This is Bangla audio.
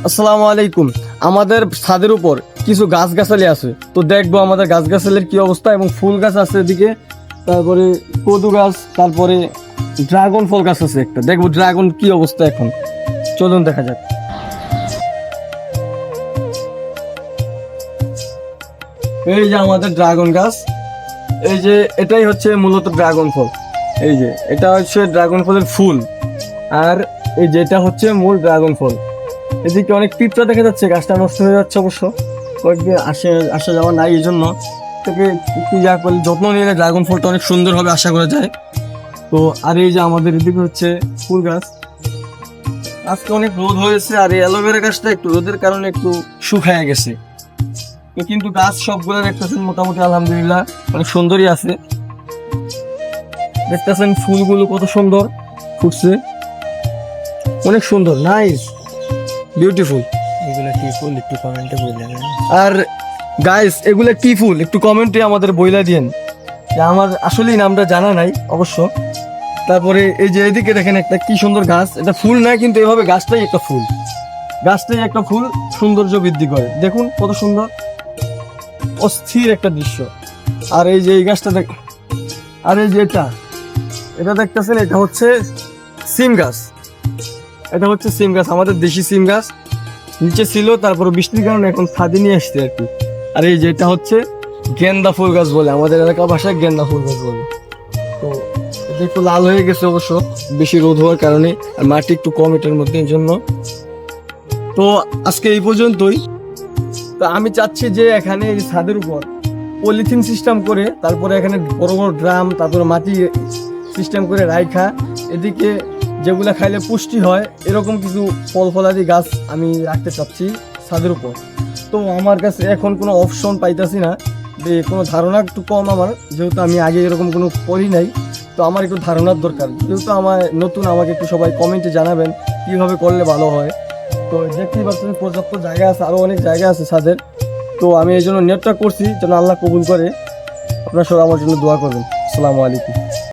আসসালামু আলাইকুম। আমাদের ছাদের উপর কিছু গাছগাছালি আছে, তো দেখবো আমাদের গাছগাছালির কি অবস্থা। এবং ফুল গাছ আছে এদিকে, তারপরে কদু গাছ, তারপরে ড্রাগন ফল গাছ আছে একটা, দেখবো ড্রাগন কি অবস্থা এখন। চলুন দেখা যাক। এই যে আমাদের ড্রাগন গাছ, এই যে এটাই হচ্ছে মূলত ড্রাগন ফল। এই যে এটা হচ্ছে ড্রাগন ফলের ফুল, আর এই যেটা হচ্ছে মূল ড্রাগন ফল। এদিকে অনেক পিঁপড়া দেখা যাচ্ছে, গাছটা নষ্ট হয়ে যাচ্ছে অবশ্য, কয়েকদিন আসা যাওয়া নাই, এই জন্য থেকে একটু যা করলে যত্ন নিলে ড্রাগন ফলটা অনেক সুন্দর হবে আশা করা যায়। তো আর এই যে আমাদের এদিকে হচ্ছে ফুল গাছ, আজকে অনেক রোদ হয়েছে, আর এই অ্যালোভেরা গাছটা একটু রোদের কারণে একটু শুকায় গেছে। তো কিন্তু গাছ সবগুলো দেখতেছেন মোটামুটি আলহামদুলিল্লাহ অনেক সুন্দরই আছে। দেখতেছেন ফুলগুলো কত সুন্দর ফুটছে, অনেক সুন্দর, নাইস, বিউটিফুল। এগুলো কি ফুল একটু কমেন্টে বললেন। আর গাইস, এগুলো কি ফুল একটু কমেন্টে আমাদের বইলা দিয়েন, যে আমার আসলেই নামটা জানা নাই অবশ্য। তারপরে এই যে এদিকে দেখেন একটা কি সুন্দর গাছ, এটা ফুল না কিন্তু এভাবে গাছটাই একটা ফুল, গাছটাই একটা ফুল, সৌন্দর্য বৃদ্ধি করে। দেখুন কত সুন্দর, অস্থির একটা দৃশ্য। আর এই যে এই গাছটা দেখ, আর এই যে এটা দেখতেছেন, এটা হচ্ছে সিম গাছ। এটা হচ্ছে সিম গাছ, আমাদের দেশি সিম গাছ, নিচে ছিল, তারপর বৃষ্টির কারণে এখন ছাদে নিয়ে আসছে আর কি। আর এই যে এটা হচ্ছে গেন্দা ফুল গাছ বলে, আমাদের এলাকার ভাষায় গেন্দা ফুল গাছ বলে। তো এটা একটু লাল হয়ে গেছে অবশ্য, বেশি রোদ হওয়ার কারণে, আর মাটি একটু কম এটার মধ্যে, এই জন্য। তো আজকে এই পর্যন্তই। তো আমি চাচ্ছি যে এখানে এই ছাদের উপর পলিথিন সিস্টেম করে, তারপরে এখানে বড় বড় ড্রাম, তারপরে মাটি সিস্টেম করে রাইখা, এদিকে যেগুলা খাইলে পুষ্টি হয় এরকম কিছু ফল ফলাদি গাছ আমি রাখতে চাচ্ছি ছাদের উপর। তো আমার কাছে এখন কোনো অপশন পাইতেছি না, যে কোনো ধারণা একটু কম আমার, যেহেতু আমি আগে এরকম কোনো করি নাই। তো আমার একটু ধারণার দরকার, যেহেতু আমার নতুন, আমাকে একটু সবাই কমেন্টে জানাবেন কীভাবে করলে ভালো হয়। তো দেখতেই পাচ্ছেন পর্যাপ্ত জায়গা আছে, আরও অনেক জায়গা আছে ছাদের। তো আমি এই জন্য নেটটা করছি, যেন আল্লাহ কবুল করে। আপনারা সবাই আমার জন্য দোয়া করবেন। আসসালামু আলাইকুম।